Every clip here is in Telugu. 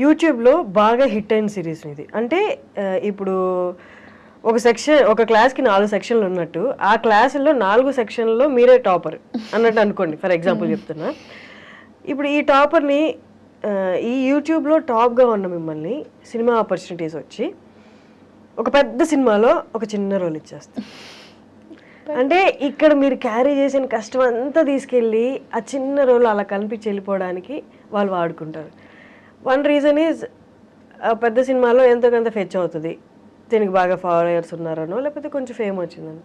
యూట్యూబ్లో బాగా హిట్ అయిన సిరీస్ ఇది. అంటే ఇప్పుడు ఒక క్లాస్కి 4 సెక్షన్లు ఉన్నట్టు ఆ క్లాసుల్లో 4 సెక్షన్లలో మీరే టాపర్ అన్నట్టు అనుకోండి, ఫర్ ఎగ్జాంపుల్ చెప్తున్నా. ఇప్పుడు ఈ టాపర్ని ఈ యూట్యూబ్లో టాప్గా ఉన్న మిమ్మల్ని సినిమా ఆపర్చునిటీస్ వచ్చి ఒక పెద్ద సినిమాలో ఒక చిన్న రోల్ ఇచ్చేస్తారు. అంటే ఇక్కడ మీరు క్యారీ చేసిన కష్టం అంతా తీసుకెళ్ళి ఆ చిన్న రోల్ అలా కనిపించి వెళ్ళిపోవడానికి వాళ్ళు వాడుకుంటారు. వన్ రీజన్ ఈజ్ ఆ పెద్ద సినిమాలో ఎంతో కొంత ఫెచ్ అవుతుంది, దీనికి బాగా ఫాలోయర్స్ ఉన్నారనో లేకపోతే కొంచెం ఫేమ్ వచ్చిందని.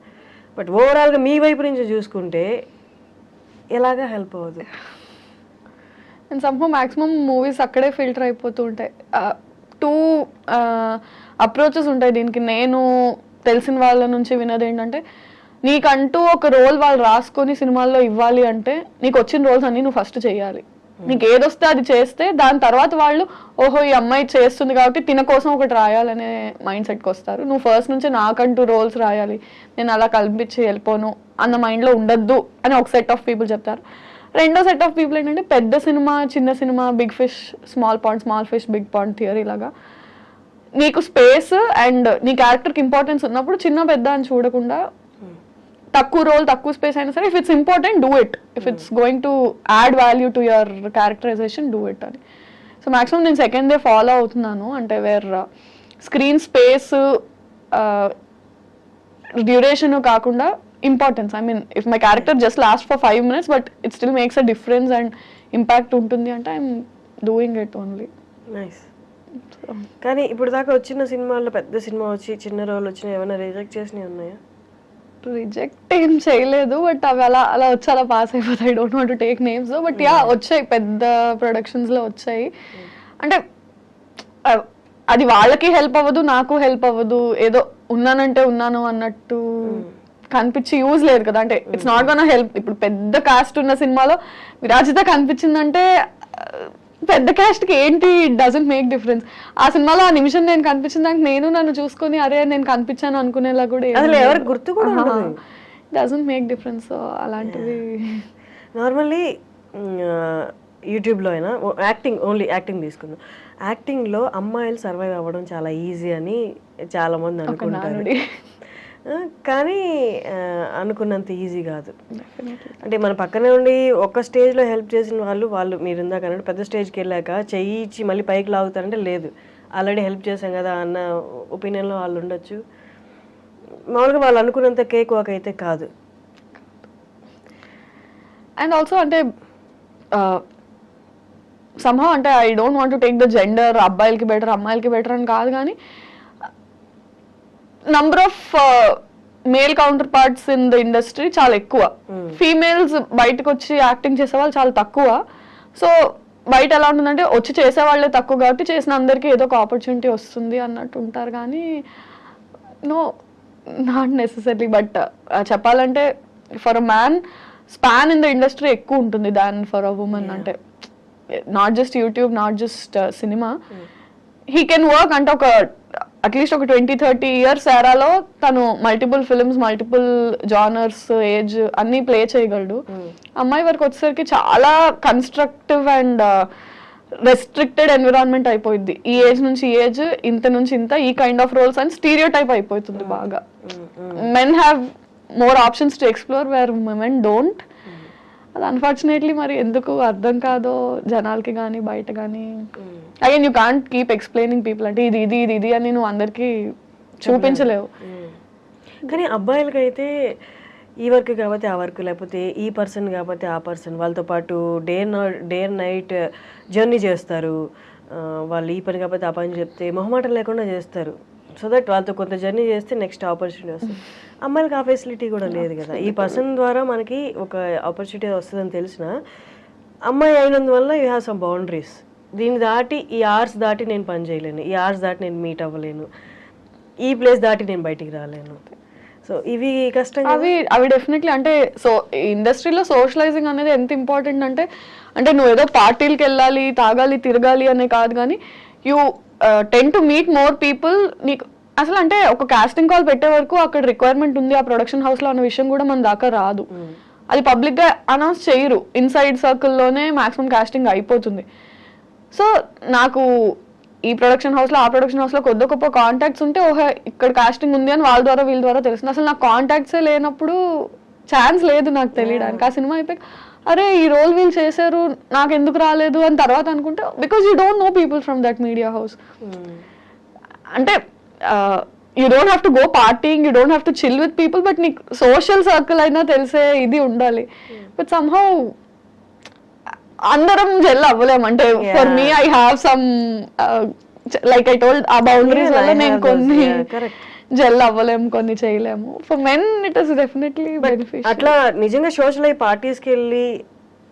బట్ ఓవరాల్గా మీ వైపు నుంచి చూసుకుంటే ఎలాగా హెల్ప్ అవ్వదు. అండ్ సమ్హౌ మ్యాక్సిమం మూవీస్ అక్కడే ఫిల్టర్ అయిపోతూ ఉంటాయి. 2 అప్రోచెస్ ఉంటాయి దీనికి. నేను తెలిసిన వాళ్ళ నుంచి విన్నది ఏంటంటే, నీకంటూ ఒక రోల్ వాళ్ళు రాసుకొని సినిమాల్లో ఇవ్వాలి అంటే నీకు వచ్చిన రోల్స్ అన్నీ నువ్వు ఫస్ట్ చేయాలి. నీకు ఏదొస్తే అది చేస్తే దాని తర్వాత వాళ్ళు ఓహో ఈ అమ్మాయి చేస్తుంది కాబట్టి తిన కోసం ఒకటి రాయాలనే మైండ్ సెట్కి వస్తారు. నువ్వు ఫస్ట్ నుంచి నాకంటూ రోల్స్ రాయాలి, నేను అలా కల్పించి వెళ్ళిపోను అన్న మైండ్లో ఉండద్దు అని ఒక సెట్ ఆఫ్ పీపుల్ చెప్తారు. రెండో సెట్ ఆఫ్ పీపుల్ ఏంటంటే పెద్ద సినిమా చిన్న cinema, big fish small pond, small fish big pond theory లాగా నీకు స్పేస్ అండ్ నీ క్యారెక్టర్కి ఇంపార్టెన్స్ ఉన్నప్పుడు చిన్న పెద్ద అని చూడకుండా తక్కువ రోల్ తక్కువ స్పేస్ అయినా సరే if it's important do it, if it's going to add value to your characterization do it అని. సో మ్యాక్సిమం నేను సెకండ్ డే ఫాలో అవుతున్నాను. అంటే వేర్ స్క్రీన్ స్పేస్ డ్యూరేషన్ కాకుండా importance. I mean if my character just last for 5 minutes but it still makes a difference and impact ఉంటుంది అంటే I'm doing it only. Nice. కానీ ఇప్పుడు దాకా వచ్చిన సినిమాల్లో పెద్ద సినిమా వచ్చి చిన్న రోల్ వచ్చిన ఏమైనా రిజెక్ట్ చేసినవి ఉన్నాయా? రిజెక్ట్ ఏం చేయలేదు, బట్ అవి అలా అలా వచ్చి అలా పాస్ అయిపోతాయి. I don't want to take names, but yeah వచ్చాయి, పెద్ద ప్రొడక్షన్స్లో వచ్చాయి. అంటే అది వాళ్ళకి హెల్ప్ అవ్వదు, నాకు హెల్ప్ అవ్వదు, ఏదో ఉన్నానంటే ఉన్నాను అన్నట్టు కనిపించి యూజ్ లేదు కదా. అంటే ఇట్స్ నాట్ గోనా హెల్ప్. ఇప్పుడు పెద్ద కాస్ట్ ఉన్న సినిమాలో విరాజిత కనిపించిందంటే పెద్ద క్యాస్ట్కి ఏంటి, ఇట్ డజంట్ మేక్ డిఫరెన్స్. ఆ సినిమాలో ఆ నిమిషం నేను కనిపించిన దానికి నేను నన్ను చూసుకొని అరే నేను కనిపించాను అనుకునేలా కూడా ఎవరికి గుర్తు కూడా డజంట్ మేక్ డిఫరెన్స్. సో అలాంటివి నార్మల్లీ యూట్యూబ్లో అయినా ఓన్లీ యాక్టింగ్ తీసుకుందాం. యాక్టింగ్లో అమ్మాయిలు సర్వైవ్ అవ్వడం చాలా ఈజీ అని చాలామంది అనుకుంటారు, కానీ అనుకున్నంత ఈజీ కాదు. అంటే మన పక్కనే ఉండి ఒక స్టేజ్లో హెల్ప్ చేసిన వాళ్ళు మీరు ఇందాక అన్నట్టు పెద్ద స్టేజ్కి వెళ్ళాక చెయ్యి ఇచ్చి మళ్ళీ పైకి లాగుతారంటే లేదు, ఆల్రెడీ హెల్ప్ చేశాం కదా అన్న ఒపీనియన్లో వాళ్ళు ఉండొచ్చు. మామూలుగా వాళ్ళు అనుకున్నంత కేక్ వాక్ అయితే కాదు. అండ్ ఆల్సో అంటే సమ్హౌ అంటే I don't want to take the gender, అబ్బాయిలకి బెటర్ అమ్మాయిలకి బెటర్ అని కాదు, కానీ number of male counter parts in the industry చాలా ఎక్కువ. ఫీమేల్స్ బయటకు వచ్చి యాక్టింగ్ చేసే వాళ్ళు చాలా తక్కువ. సో బయట ఎలా ఉంటుందంటే వచ్చి చేసే వాళ్ళే తక్కువ కాబట్టి చేసిన అందరికీ ఏదో ఒక ఆపర్చునిటీ వస్తుంది అన్నట్టు ఉంటారు, కానీ నో నాట్ నెసెసరీ. బట్ చెప్పాలంటే for a man span in the industry ఎక్కువ ఉంటుంది దాన్ ఫర్ అ ఉమెన్. అంటే not just YouTube, not just cinema, he can work. అంటే ఒక అట్లీస్ట్ ఒక 20-30 years ఎరాలో తను multiple films, multiple genres, age అన్నీ ప్లే చేయగలడు. అమ్మాయి వరకు వచ్చేసరికి చాలా కన్స్ట్రక్టివ్ అండ్ రెస్ట్రిక్టెడ్ ఎన్విరాన్మెంట్ అయిపోయింది. ఈ ఏజ్ నుంచి ఈ ఏజ్, ఇంత నుంచి ఇంత, ఈ కైండ్ ఆఫ్ రోల్స్ అని స్టీరియో టైప్ అయిపోతుంది బాగా. Men have more options to explore where women don't. అది అన్ఫార్చునేట్లీ మరి ఎందుకు అర్థం కాదో జనాలకి కానీ బయట కానీ. Again you can't keep explaining people అంటే ఇది ఇది ఇది ఇది అని నువ్వు అందరికీ చూపించలేవు. కానీ అబ్బాయిలకైతే ఈ వర్క్ కాబట్టి ఆ వర్క్, లేకపోతే ఈ పర్సన్ కాబట్టి ఆ పర్సన్, వాళ్ళతో పాటు డే అండ్ నైట్ జర్నీ చేస్తారు. వాళ్ళు ఈ పని కాబట్టి ఆ పని చెప్తే మొహమాటం లేకుండా చేస్తారు, సో దట్ వాళ్ళతో కొంత జర్నీ చేస్తే నెక్స్ట్ ఆపర్చునిటీ వస్తుంది. అమ్మాయిలకి ఆ ఫెసిలిటీ కూడా లేదు కదా. ఈ పర్సన్ ద్వారా మనకి ఒక ఆపర్చునిటీ వస్తుందని తెలిసిన అమ్మాయి అయినందువల్ల యూ హ్యావ్ సమ్ బౌండరీస్. దీన్ని దాటి ఈ అవర్స్ దాటి నేను పని చేయలేను, ఈ అవర్స్ దాటి నేను మీట్ అవ్వలేను, ఈ ప్లేస్ దాటి నేను బయటికి రాలేను. సో ఇవి కష్టం. అవి డెఫినెట్లీ అంటే సో ఇండస్ట్రీలో సోషలైజింగ్ అనేది ఎంత ఇంపార్టెంట్ అంటే నువ్వు ఏదో పార్టీలకి వెళ్ళాలి, తాగాలి, తిరగాలి అనే కాదు, కానీ you ten to meet more people. నీకు అసలు అంటే ఒక కాస్టింగ్ కాల్ పెట్టే వరకు అక్కడ రిక్వైర్మెంట్ ఉంది ఆ ప్రొడక్షన్ హౌస్లో అన్న విషయం కూడా మన దాకా రాదు. అది పబ్లిక్గా అనౌన్స్ చేయరు, ఇన్సైడ్ సర్కిల్లోనే మ్యాక్సిమం కాస్టింగ్ అయిపోతుంది. సో నాకు ఈ ప్రొడక్షన్ హౌస్ లో ఆ ప్రొడక్షన్ హౌస్ లో కొద్ది గొప్ప కాంటాక్ట్స్ ఉంటే ఓహో ఇక్కడ కాస్టింగ్ ఉంది అని వాళ్ళ ద్వారా వీళ్ళ ద్వారా తెలుస్తుంది. అసలు నాకు కాంటాక్ట్సే లేనప్పుడు ఛాన్స్ లేదు నాకు తెలియడానికి. ఆ సినిమా అయిపోయి అరే ఈ రోల్ వీళ్ళు చేశారు నాకు ఎందుకు రాలేదు అని తర్వాత అనుకుంటే because you don't know people from that media house. అంటే you don't have to go partying, you don't have to chill with people, but నీకు సోషల్ సర్కిల్ అయినా తెలిసే ఇది ఉండాలి. బట్ సమ్హౌ అందరం జెల్ అవ్వలేము. అంటే for me I have some like I told ఆ బౌండరీస్ వల్ల నేను కొన్ని జెల్ అవ్వలేము, కొన్ని చేయలేము. For men it is definitely beneficial. అట్లా నిజంగా సోషల్ అయ్యి పార్టీస్కి వెళ్ళి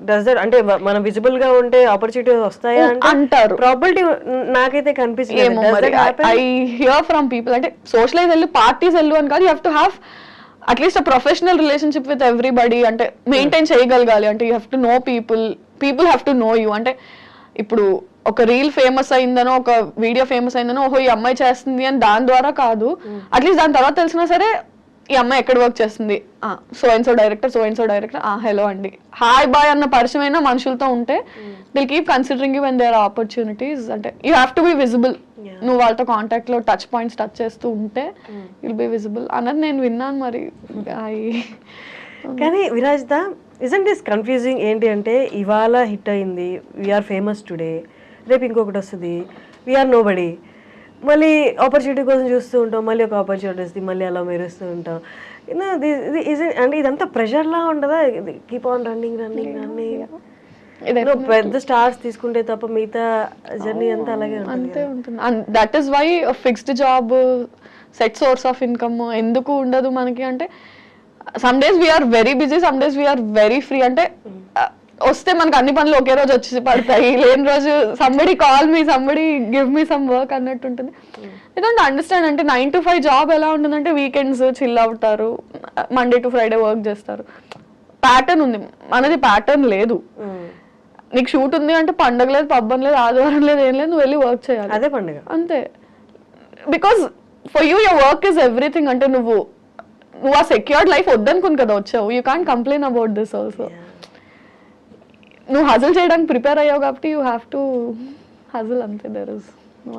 డస్ దట్ అంటే మనం విజిబుల్ గా ఉంటే ఆపర్చునిటీస్ వస్తాయా అంటారు. ప్రాబిలిటీ నాకైతే కనిపించలేదు. ఐ హియర్ ఫ్రమ్ పీపుల్ అంటే సోషలైజ్ వెళ్ళు పార్టీస్ వెళ్ళు అని కాదు, you have to have at least a professional relationship with everybody. అంటే మెయింటైన్ చేయగలగాలి. అంటే you have to know people, people have to know you. అంటే ఇప్పుడు ఒక రీల్ ఫేమస్ అయిందనో ఒక వీడియో ఫేమస్ అయిందనో ఓహో ఈ అమ్మాయి చేస్తుంది అని దాని ద్వారా కాదు, అట్లీస్ట్ దాని తర్వాత తెలిసినా సరే ఈ అమ్మాయి ఎక్కడ వర్క్ చేస్తుంది, so and so director hello అండి హాయ్ బాయ్ అన్న పరిచయం అయినా మనుషులతో ఉంటే they'll keep considering you when there are opportunities. అంటే you have to be visible. నువ్వు వాళ్ళతో కాంటాక్ట్ లో టచ్ పాయింట్స్ టచ్ చేస్తూ ఉంటే విల్ బి విజిబుల్ అన్నది నేను విన్నాను. మరి కానీ విరాజ్ దా ఇజంట్ దిస్ కన్ఫ్యూజింగ్ ఏంటి అంటే ఇవాళ హిట్ అయింది, వీఆర్ ఫేమస్ టుడే, రేపు ఇంకొకటి వస్తుంది, వీఆర్ నో బడీ, మళ్ళీ ఆపర్చునిటీ కోసం చూస్తూ ఉంటాం, మళ్ళీ ఒక ఆపర్చునిటీ వస్తుంది, మళ్ళీ అలా మెరుస్తూ ఉంటాం. అంటే ఇదంతా ప్రెషర్లా ఉండదా? Keep on running. పెద్ద స్టార్స్ తీసుకుంటే తప్ప మిగతా జర్నీ అంతా అలాగే అంతే ఉంటుంది. That is why fixed job set source of income ఎందుకు ఉండదు మనకి అంటే some days we're very busy, some days we're very free. అంటే వస్తే మనకు అన్ని పనులు ఒకే రోజు వచ్చి పడతాయి, లేని రోజు somebody call me, somebody give me some work అన్నట్టు ఉంటుంది. I don't understand. అంటే 9 to 5 జాబ్ ఎలా ఉంటుందంటే వీకెండ్స్ చిల్ అవుతారు, మండే టు ఫ్రైడే వర్క్ చేస్తారు, ప్యాటర్న్ ఉంది. మనది ప్యాటర్న్ లేదు. నీకు షూట్ ఉంది అంటే పండగ లేదు, పబ్బం లేదు, ఆదివారం లేదు, ఏం లేదు, నువ్వు వెళ్ళి వర్క్ చేయాలి, అదే పండుగ అంతే. Because for you your work is everything. అంటే నువ్వు ఆ సెక్యూర్డ్ లైఫ్ వద్దనుకుని కదా వచ్చావు. You can't complain about this also. నువ్వు హజిల్ చేయడానికి ప్రిపేర్ అయ్యావు కాబట్టి యూ హ్యావ్ టు హజిల్ అంతే. దర్ ఇస్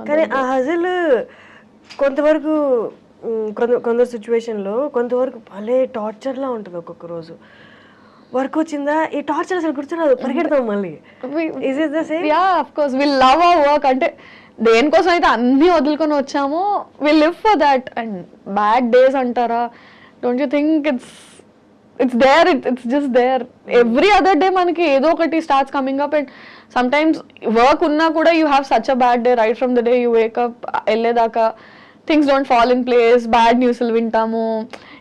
కానీ ఆ హజిల్ కొంతవరకు కొందరు సిచ్యువేషన్లో కొంతవరకు భలే టార్చర్లా ఉంటుంది. ఒక్కొక్క రోజు వర్క్ వచ్చిందా ఈ టార్చర్ అసలు గుర్తురాదు, పరిగెడతాం మళ్ళీ. Is it the same? Yeah of course we love our work. అంటే దేనికోసం అయితే అన్ని వదులుకొని వచ్చామో we live for that. And bad days అంటారా, don't you think it's there, it's just there. Every other day manaki edo okati starts coming up, and sometimes work unna kuda you have such a bad day right from the day you wake up elledaka things don't fall in place, bad news lu vintamu,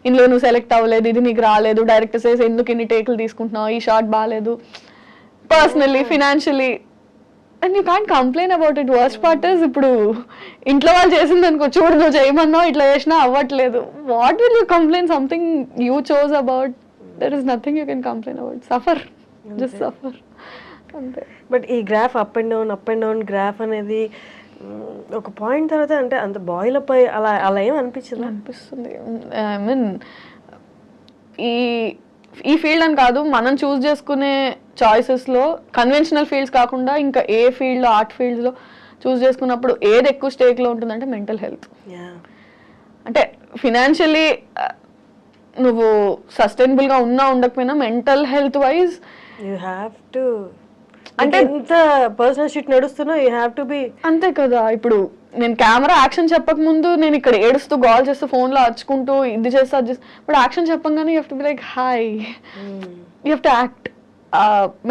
inlo nu select avaledu, idi neeku raaledu, director says enduku inni take lu తీసుకుంటున్నావు, ఈ షాట్ బాలేదు, personally financially, and you can't complain about it. Worst part is ఇప్పుడు ఇంట్లో వాళ్ళు చేసింది అనుకో, చూడు నువ్వు చేయమన్నావు ఇట్లా చేసినా అవ్వట్లేదు, what will you complain? Something you chose about, there is nothing you can complain about. Suffer, just suffer అంతే. బట్ ఈ graph up and down graph అనేది ఒక పాయింట్ తర్వాత అంటే అంత బాయిల్ అప్ అలా అలా ఏం అనిపిస్తుంది. ఐ మీన్ ఈ ఫీల్డ్ అని కాదు, మనం చూస్ చేసుకునే చాయిసెస్లో కన్వెన్షనల్ ఫీల్డ్స్ కాకుండా ఇంకా ఏ ఫీల్డ్లో ఆర్ట్ ఫీల్డ్స్లో చూస్ చేసుకున్నప్పుడు ఏది ఎక్కువ స్టేక్లో ఉంటుందంటే మెంటల్ హెల్త్. అంటే ఫినాన్షియలీ నువ్వు సస్టైనబుల్గా ఉన్నా ఉండకపోయినా mental health wise you have to, అంటే ఎంత పర్సనల్ షిట్ నడుస్తున్నా యూ హ్యావ్ టు బి అంతే కదా. ఇప్పుడు నేను కెమెరా యాక్షన్ చెప్పక ముందు నేను ఇక్కడ ఏడుస్తూ కాల్ చేస్తూ ఫోన్లో అరుచుకుంటూ ఇది చేస్తా అది చేస్తా, ఇప్పుడు యాక్షన్ చెప్పగానే you have to be like hi, you have to act.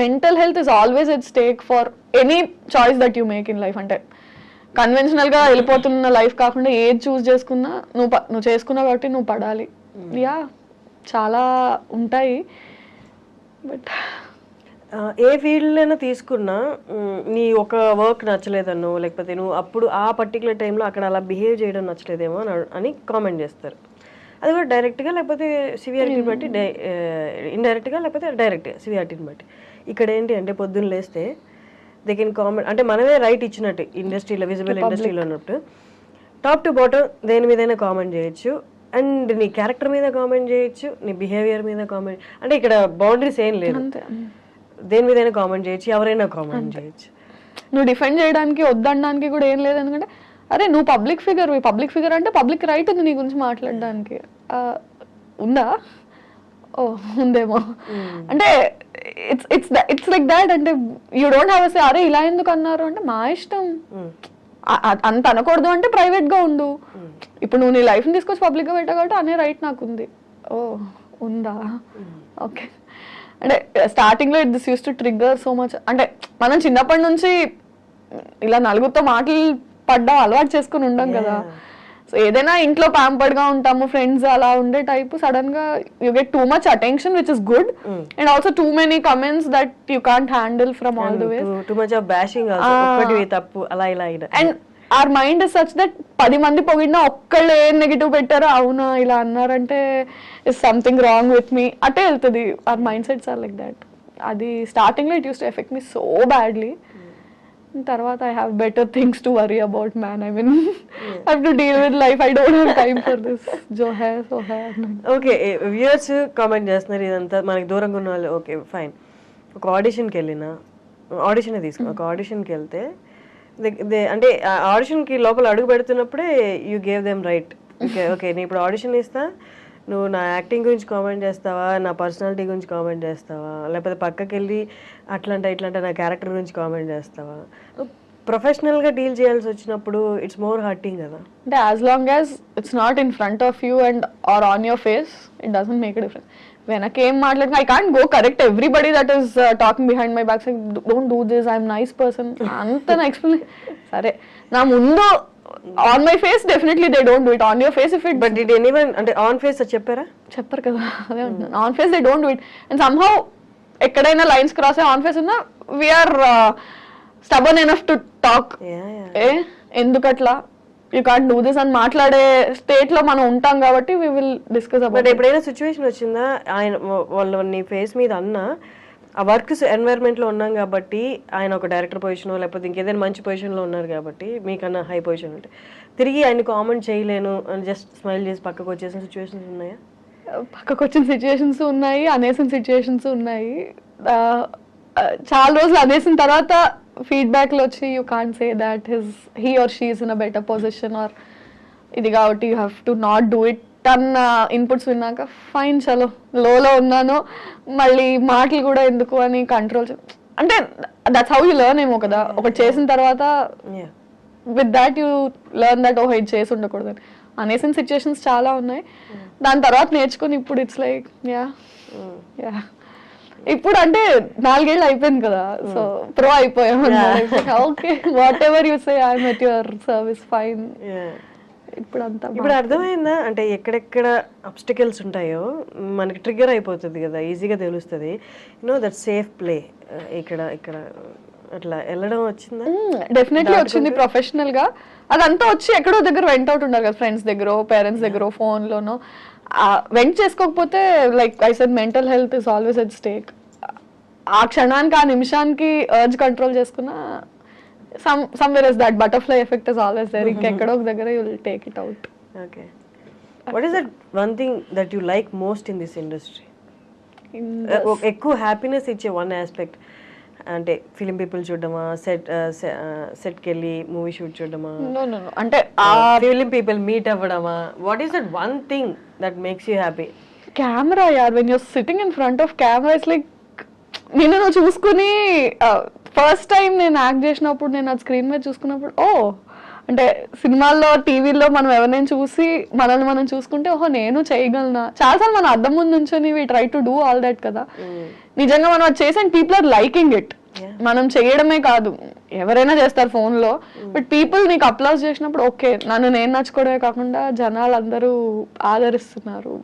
Mental health is always at stake for any choice that you make in life. అంటే కన్వెన్షనల్గా వెళ్ళిపోతున్న లైఫ్ కాకుండా ఏది చూస్ చేసుకున్నా నువ్వు చేసుకున్నావు కాబట్టి నువ్వు పడాలి. యా చాలా ఉంటాయి. బట్ ఏ ఫీల్డ్లైనా తీసుకున్నా నీ ఒక వర్క్ నచ్చలేదన్నో లేకపోతే నువ్వు అప్పుడు ఆ పర్టికులర్ టైంలో అక్కడ అలా బిహేవ్ చేయడం నచ్చలేదేమో అని కామెంట్ చేస్తారు. అది కూడా డైరెక్ట్గా లేకపోతే సివియారిటీని బట్టి, ఇండైరెక్ట్గా లేకపోతే డైరెక్ట్గా సివియారిటీని బట్టి. ఇక్కడ ఏంటి అంటే పొద్దున్న లేస్తే దే కెన్ కామెంట్, అంటే మనమే రైట్ ఇచ్చినట్టు ఇండస్ట్రీలో, విజిబుల్ ఇండస్ట్రీలో ఉన్నప్పుడు టాప్ టు బాటమ్ దేని మీదైనా కామెంట్ చేయొచ్చు. అండ్ నీ క్యారెక్టర్ మీద కామెంట్ చేయొచ్చు, నీ బిహేవియర్ మీద కామెంట్, అంటే ఇక్కడ బౌండరీస్ ఏం లేదు, దేని మీదైనా కామెంట్ చేయొచ్చు, ఎవరైనా కామెంట్ చేయొచ్చు. నువ్వు డిఫెండ్ చేయడానికి వద్దనడానికి కూడా ఏం లేదు. ఎందుకంటే అరే నువ్వు పబ్లిక్ ఫిగర్ అంటే పబ్లిక్ రైట్ ఉంది నీ గురించి మాట్లాడడానికి. ఉందా? ఓ ఉందేమో. అంటే ఇట్స్ లైక్ దాట్. అంటే యూ డోంట్ హ్యావ్ సే అరే ఇలా ఎందుకు అన్నారు అంటే మా ఇష్టం. అంత అనకూడదు అంటే ప్రైవేట్ గా ఉండు. ఇప్పుడు నువ్వు నీ లైఫ్ ని తీసుకొచ్చి పబ్లిక్ గా పెట్టావు కాబట్టి అనే రైట్ నాకు ఉంది. ఓ ఉందా? ఓకే. అంటే స్టార్టింగ్ లో this use to trigger so much. అంటే మనం చిన్నప్పటి నుంచి ఇలా నలుగురితో మాటలు పడ్డాం, అలవాటు చేసుకుని ఉండం కదా. సో ఏదైనా ఇంట్లో ప్యాంపర్డ్ గా ఉంటాము, ఫ్రెండ్స్ అలా ఉండే టైప్, సడన్ గా you get too much attention which is good, and also too many comments that you can't handle from all the ways. Too much of bashing also, ఒక్కటి తప్పు అలా ఇలా. And our mind is such that 10 మంది పొగిడినా ఒక్కళ్ళు ఏం నెగిటివ్ పెట్టారో అవునా ఇలా అన్నారంటే is something wrong with me అటే వెళ్తుంది. our mindsets are like that. అది స్టార్టింగ్ లో it use to effect me so badly. తర్వాత I have better things to worry about, man. I mean I have to deal with life. I don't have time for this. jo hai so hai. Okay, viewers comment చేస్తున్నారు ఇదంతా మనకి దూరంగా ఉన్న వాళ్ళు. ఓకే ఫైన్, ఒక ఆడిషన్కి వెళ్ళినా, ఆడిషన్ తీసుకో, ఒక ఆడిషన్కి వెళ్తే అంటే ఆడిషన్కి లోపల అడుగు పెడుతున్నప్పుడే you gave them right. Okay నేను ఇప్పుడు ఆడిషన్ ఇస్తా, నువ్వు నా యాక్టింగ్ గురించి కామెంట్ చేస్తావా, నా పర్సనాలిటీ గురించి కామెంట్ చేస్తావా, లేకపోతే పక్కకి వెళ్ళి అట్లంటే ఇట్లంటే నా క్యారెక్టర్ గురించి కామెంట్ చేస్తావా. ప్రొఫెషనల్గా డీల్ చేయాల్సి వచ్చినప్పుడు ఇట్స్ మోర్ హర్టింగ్ కదా. అంటే as long as it's not in front of you and are on your face, it doesn't make a difference. వెనకేం మాట్లాడినా I can't go correct everybody that is talking behind my back, don't do this, I'm nice person అంత నా ఎక్స్ప్లెయిన్. సరే నా ముందు on my face definitely they don't do it, on your face if it. But did anyone అంటే ఆన్ ఫేస్ చెప్పారా? చెప్పరు కదా, అదే అంటున్నాను. On face they don't do it. And somehow ఎక్కడైనా లైన్స్ క్రాస్ అయ్యి ఆన్ ఫేస్ ఉన్నా we're stubborn enough to talk. ఎందుకట్లా యూ కాంట్ డూ దిస్ అని మాట్లాడే స్టేట్ లో మనం ఉంటాం కాబట్టి we will discuss about. But ఎప్పుడైనా సిచ్యువేషన్ వచ్చిందా ఆయన వాళ్ళు నీ ఫేస్ మీద అన్నా, ఆ వర్క్ ఎన్వైరన్మెంట్ లో ఉన్నాం కాబట్టి, ఆయన ఒక డైరెక్టర్ పొజిషన్ లేకపోతే ఇంకేదైనా మంచి పొజిషన్ లో ఉన్నారు కాబట్టి మీకన్నా హై పొజిషన్ ఉంటే తిరిగి ఆయన కామెంట్ చేయలేను అని జస్ట్ స్మైల్ చేసి పక్కకు వచ్చేసిన సిచ్యువేషన్స్ ఉన్నాయా? పక్కకు వచ్చిన సిచ్యువేషన్స్ ఉన్నాయి, అనేసిన సిచ్యువేషన్స్ ఉన్నాయి. చాలా రోజులు అనేసిన తర్వాత ఫీడ్బ్యాక్ లో వచ్చి you can't say that he or she is in a better position or ఇది కాబట్టి you have to not do it అన్న ఇన్పుట్స్ విన్నాక ఫైన్ చలో లోలో ఉన్నాను, మళ్ళీ మాటలు కూడా ఎందుకు అని కంట్రోల్. అంటే దట్స్ హౌ యూ లెర్న్ ఏమో కదా. ఒకటి చేసిన తర్వాత with that you learn that ఓహో ఇది చేసి ఉండకూడదు అని. అనేసిన సిచ్యువేషన్స్ చాలా ఉన్నాయి. దాని తర్వాత నేర్చుకుని ఇప్పుడు ఇట్స్ లైక్ యా. ఇప్పుడు అంటే 4 ఏళ్ళు అయిపోయింది కదా, సో ప్రో అయిపోయాం. Okay what ever you say I'm at your service, fine. ఇప్పుడు అర్థమైందా అంటే ఎక్కడెక్కడ అబ్స్టికల్స్ ఉంటాయో మనకి ట్రిగ్గర్ అయిపోతుంది కదా, ఈజీగా తెలుస్తుంది. దట్ సేఫ్ ప్లే ఇక్కడ ఇక్కడ అట్లా వెళ్ళడం వచ్చిందా? డెఫినెట్లీ వచ్చింది. ప్రొఫెషనల్ గా అదంతా వచ్చి ఎక్కడో దగ్గర వెంట్ అవుట్ ఉండాలి కదా, ఫ్రెండ్స్ దగ్గర, పేరెంట్స్ దగ్గర, ఫోన్ లోనో. వెంట్ చేసుకోకపోతే like I said mental health is always at stake. ఆ క్షణానికి ఆ నిమిషానికి అర్జ్ కంట్రోల్ చేసుకున్నా somewhere is that butterfly effect is always there. Ikkaddo ok dagara you will take it out. Okay, what is that one thing that you like most in this industry? Ekku happiness iche one aspect అంటే ఫిలిం పీపుల్ చూడడమా, సెట్ కెళ్ళి మూవీ షూట్ చూడడమా? నో అంటే ఆ ఫిలిం పీపుల్ మీట్ అవ్వడమా? What is that one thing that makes you happy? Camera యార్. When you're sitting in front of camera it's like నిన్ను నువ్వు చూసుకుని ఫస్ట్ టైం నేను యాక్ట్ చేసినప్పుడు నేను అది స్క్రీన్ మీద చూసుకున్నప్పుడు అంటే సినిమాల్లో టీవీలో మనం ఎవరినైనా చూసి మనల్ని మనం చూసుకుంటే ఓహో నేను చేయగలనా. చాలాసార్లు మన అద్దం ముందు నుంచొని we try to do all that కదా. నిజంగా మనం అది చేసి and people are liking it. మనం చేయడమే కాదు, ఎవరైనా చేస్తారు ఫోన్ లో, బట్ పీపుల్ నీకు అప్లాస్ చేసినప్పుడు ఓకే నన్ను నేను నచ్చుకోవడమే కాకుండా జనాలు అందరూ ఆదరిస్తున్నారు.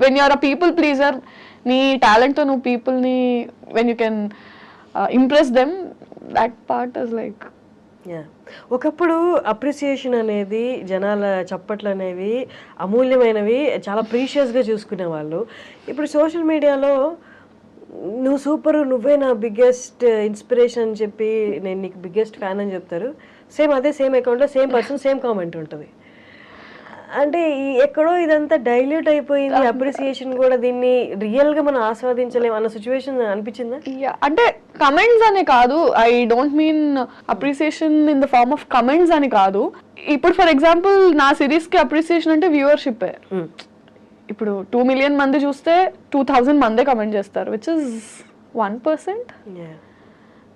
When you're a people pleaser, నీ టాలెంట్ తో నువ్వు పీపుల్ ని when you can impress them, that part is like. ఒకప్పుడు అప్రిసియేషన్ అనేది, జనాల చప్పట్లు అనేవి అమూల్యమైనవి, చాలా ప్రీషియస్గా చూసుకునే వాళ్ళు. ఇప్పుడు సోషల్ మీడియాలో నువ్వు సూపర్, నువ్వే నా బిగ్గెస్ట్ ఇన్స్పిరేషన్ అని చెప్పి, నేను నీకు బిగ్గెస్ట్ ఫ్యాన్ అని చెప్తారు. సేమ్ అదే సేమ్ అకౌంట్లో సేమ్ పర్సన్ సేమ్ కామెంట్ ఉంటుంది. అంటే ఎక్కడో ఇదంతా డైల్యూట్ అయిపోయింది, అప్రిసియేషన్ కూడా దీన్ని రియల్ గా మనం ఆస్వాదించలేము అన్న సిచ్యువేషన్ అనిపించిందా? అంటే కమెంట్స్ అని కాదు, I don't mean appreciation in the form of comments అని కాదు. ఇప్పుడు ఫర్ ఎగ్జాంపుల్ నా సిరీస్ కి అప్రిసియేషన్ అంటే వ్యూవర్షిప్. ఇప్పుడు 2 million మంది చూస్తే 2000 మందే కమెంట్ చేస్తారు, విచ్ ఇస్ 1%.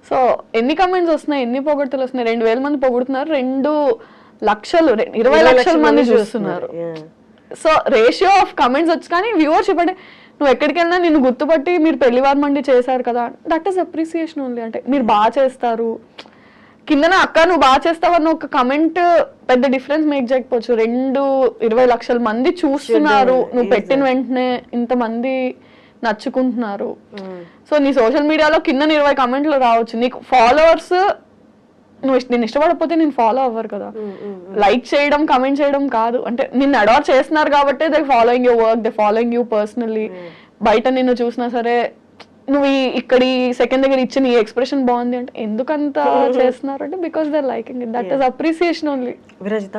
సో ఎన్ని కమెంట్స్ వస్తున్నాయి, ఎన్ని పొగడ్తలు వస్తున్నాయి? 2000 మంది పొగుడుతున్నారు, 2 లక్షలు 20 లక్షల మంది చూస్తున్నారు. సో రేషియో ఆఫ్ కమెంట్స్ వచ్చి, కానీ వ్యూవర్షిప్ అంటే నువ్వు ఎక్కడికి వెళ్ళినా నిన్ను గుర్తుపట్టి మీరు పెళ్లివారు మండి చేశారు కదా, దట్ ఈస్ అప్రిసియేషన్ ఓన్లీ. అంటే మీరు బాగా చేస్తారు, కిందన అక్క నువ్వు బాగా చేస్తావు అన్న ఒక కమెంట్ పెద్ద డిఫరెన్స్ మేక్ చేయకపోవచ్చు. 20 లక్షల మంది చూస్తున్నారు, నువ్వు పెట్టిన వెంటనే ఇంతమంది నచ్చుకుంటున్నారు. సో నీ సోషల్ మీడియాలో కింద 20 కమెంట్లు రావచ్చు, నీకు ఫాలోవర్స్ నేను ఇష్టపడకపోతే నేను ఫాలో అవ్వరు కదా. లైక్ చేయడం, కమెంట్ చేయడం కాదు, అంటే నిన్ను అడార్ చేస్తున్నారు కాబట్టి they following your work, they following you personally. బయట నిన్ను చూసినా సరే నువ్వు ఇక్కడ సెకండ్ దగ్గర ఇచ్చిన ఈ ఎక్స్ప్రెషన్ బాగుంది అంటే ఎందుకంత చేస్తున్నారు అంటే because they liking it, that is appreciation only. విరజిత